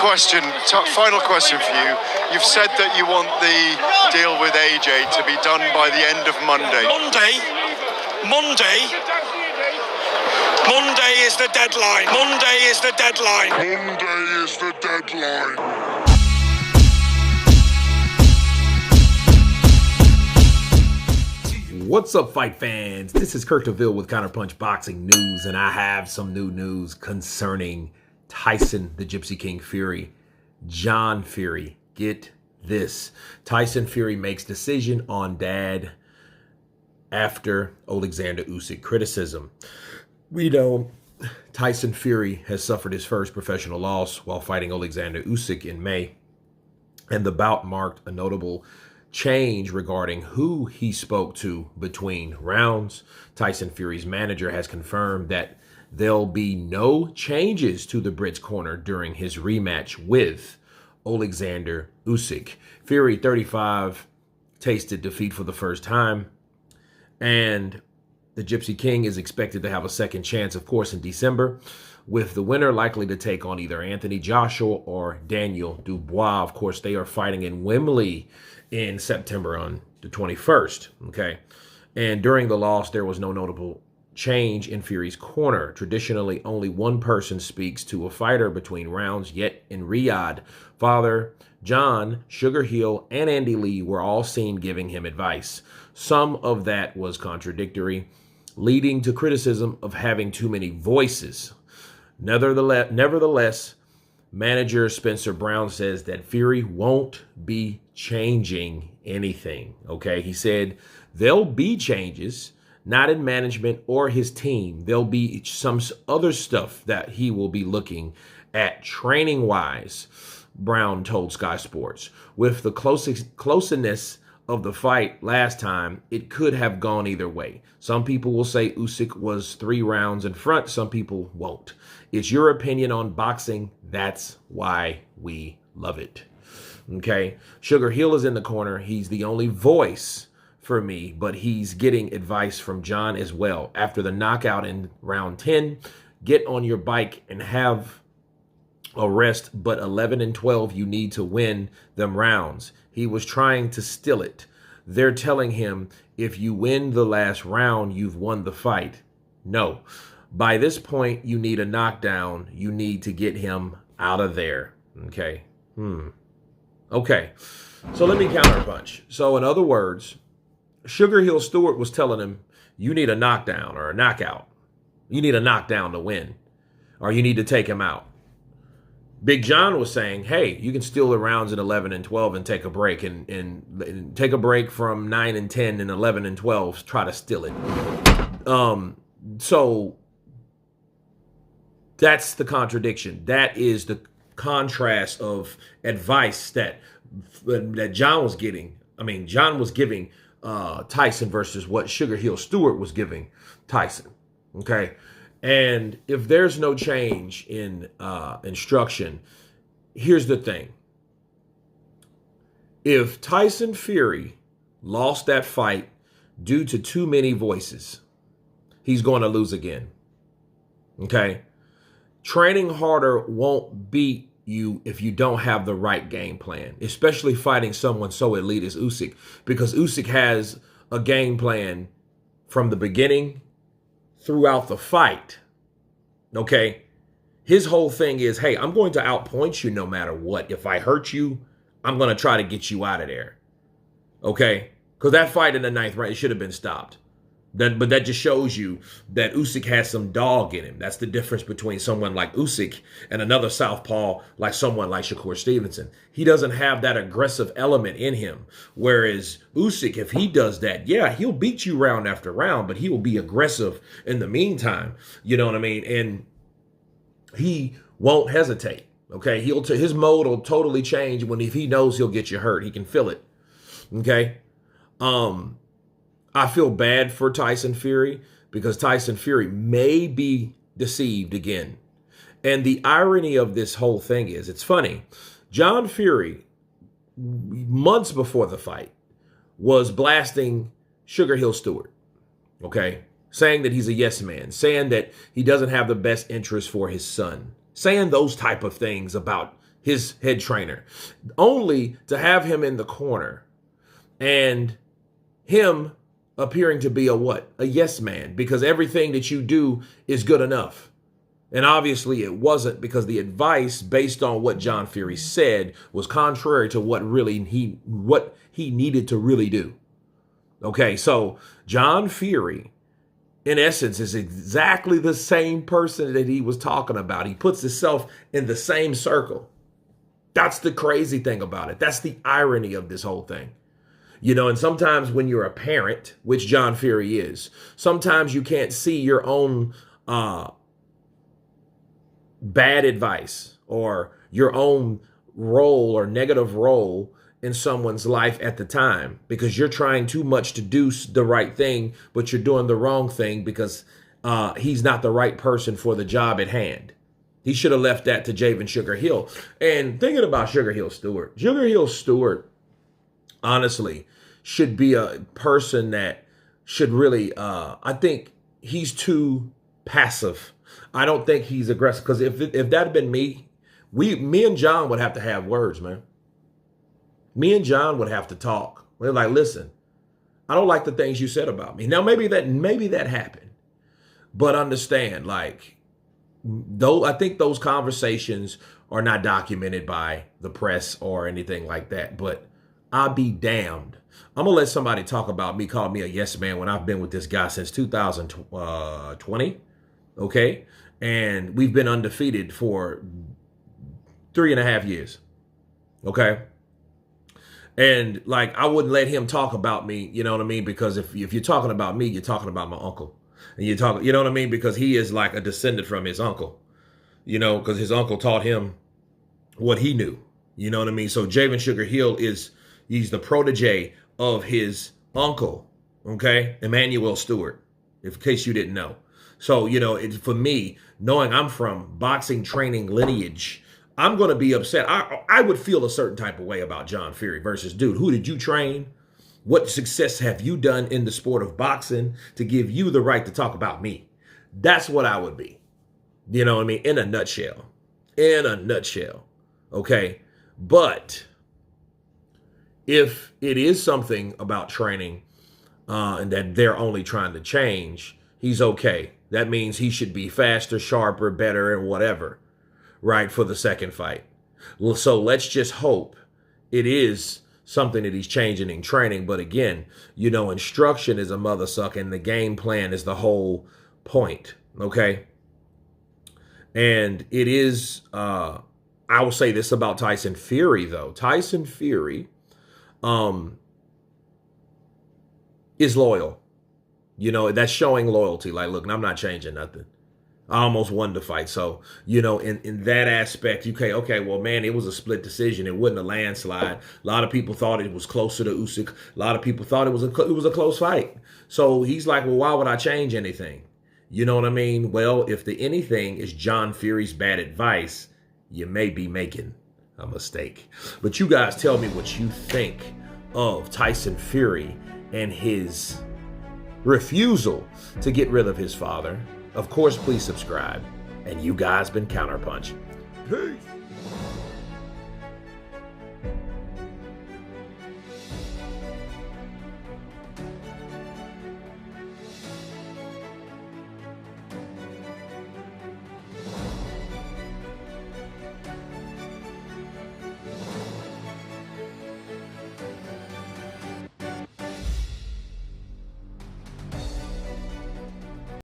Final question for you. You've said that you want the deal with AJ to be done by the end of Monday. Monday is the deadline. Monday is the deadline. Monday is the deadline. What's up, fight fans? This is Kirk DeVille with Counterpunch Boxing News, and I have some new news concerning Tyson the Gypsy King Fury. John Fury, get this. Tyson Fury makes decision on dad after Alexander Usyk criticism. We know Tyson Fury has suffered his first professional loss while fighting Alexander Usyk in May, and the bout marked a notable change regarding who he spoke to between rounds. Tyson Fury's manager has confirmed that there'll be no changes to the Brit's corner during his rematch with Alexander Usyk. Fury, 35, tasted defeat for the first time, and the Gypsy King is expected to have a second chance, of course, in December, with the winner likely to take on either Anthony Joshua or Daniel Dubois. Of course, they are fighting in Wembley in September on the 21st, okay? And during the loss, there was no notable change in Fury's corner. Traditionally, only one person speaks to a fighter between rounds, yet in Riyadh, Father John, Sugar Hill, and Andy Lee were all seen giving him advice. Some of that was contradictory, leading to criticism of having too many voices. Nevertheless, manager Spencer Brown says that Fury won't be changing anything, okay? He said there'll be changes, not in management or his team. There'll be some other stuff that he will be looking at training-wise, Brown told Sky Sports. With the closeness of the fight last time, it could have gone either way. Some people will say Usyk was 3 rounds in front. Some people won't. It's your opinion on boxing. That's why we love it. Okay. Sugar Hill is in the corner. He's the only voice for me, but he's getting advice from John as well. After the knockout in round 10, get on your bike and have a rest, but 11 and 12, you need to win them rounds. He was trying to steal it. They're telling him, if you win the last round, you've won the fight. No. By this point, you need a knockdown. You need to get him out of there. Okay. Okay. So let me counterpunch. So in other words, Sugar Hill Stewart was telling him, you need a knockdown or a knockout. You need a knockdown to win, or you need to take him out. Big John was saying, hey, you can steal the rounds in 11 and 12 and take a break and take a break from 9 and 10 and 11 and 12, try to steal it. So that's the contradiction. That is the contrast of advice that John was getting. I mean, John was giving Tyson versus what Sugar Hill Stewart was giving Tyson. Okay. And if there's no change in instruction, here's the thing. If Tyson Fury lost that fight due to too many voices, he's going to lose again. Okay? Training harder won't beat you if you don't have the right game plan, especially fighting someone so elite as Usyk, because Usyk has a game plan from the beginning throughout the fight. Okay? His whole thing is, hey, I'm going to outpoint you no matter what. If I hurt you, I'm going to try to get you out of there. Okay? Because that fight in the 9th round, it should have been stopped. But that just shows you that Usyk has some dog in him. That's the difference between someone like Usyk and another southpaw like someone like Shakur Stevenson. He doesn't have that aggressive element in him. Whereas Usyk, if he does that, yeah, he'll beat you round after round, but he will be aggressive in the meantime. You know what I mean? And he won't hesitate. Okay? His mode will totally change if he knows he'll get you hurt. He can feel it. Okay? I feel bad for Tyson Fury because Tyson Fury may be deceived again. And the irony of this whole thing is, it's funny. John Fury, months before the fight, was blasting Sugar Hill Stewart, okay? Saying that he's a yes man, saying that he doesn't have the best interest for his son, saying those type of things about his head trainer, only to have him in the corner and him appearing to be a what? A yes man, because everything that you do is good enough. And obviously it wasn't, because the advice based on what John Fury said was contrary to what he needed to really do. Okay, so John Fury, in essence, is exactly the same person that he was talking about. He puts himself in the same circle. That's the crazy thing about it. That's the irony of this whole thing. You know, and sometimes when you're a parent, which John Fury is, sometimes you can't see your own bad advice or your own role or negative role in someone's life at the time, because you're trying too much to do the right thing, but you're doing the wrong thing because he's not the right person for the job at hand. He should have left that to Javen Sugar Hill. And thinking about Sugar Hill Stewart, honestly, should be a person that should really, I think he's too passive. I don't think he's aggressive, because if that had been me, me and John would have to have words, man. Me and John would have to talk. We're like, listen, I don't like the things you said about me. Now, maybe that happened, but understand, like, though I think those conversations are not documented by the press or anything like that, but I'll be damned. I'm gonna let somebody talk about me, call me a yes man, when I've been with this guy since 2020. Okay. And we've been undefeated for 3.5 years. Okay. And like, I wouldn't let him talk about me, you know what I mean? Because if you're talking about me, you're talking about my uncle. And you know what I mean? Because he is like a descendant from his uncle, you know, because his uncle taught him what he knew, you know what I mean? So Javen Sugar Hill he's the protege of his uncle, okay? Emmanuel Stewart, in case you didn't know. So, you know, for me, knowing I'm from boxing training lineage, I'm going to be upset. I would feel a certain type of way about John Fury versus, dude, who did you train? What success have you done in the sport of boxing to give you the right to talk about me? That's what I would be. You know what I mean? In a nutshell. Okay. But if it is something about training and that they're only trying to change, he's okay. That means he should be faster, sharper, better, and whatever, right, for the second fight. So let's just hope it is something that he's changing in training. But again, you know, instruction is a mother sucker, and the game plan is the whole point, okay? And it is, I will say this about Tyson Fury, though. Tyson Fury is loyal. You know, that's showing loyalty. Like, look, I'm not changing nothing. I almost won the fight. So, you know, in that aspect, okay, well, man, it was a split decision. It wasn't a landslide. A lot of people thought it was closer to Usyk. A lot of people thought it was a close fight. So he's like, well, why would I change anything? You know what I mean? Well, if the anything is John Fury's bad advice, you may be making a mistake. But you guys tell me what you think of Tyson Fury and his refusal to get rid of his father. Of course, please subscribe. And you guys been Counterpunch. Peace.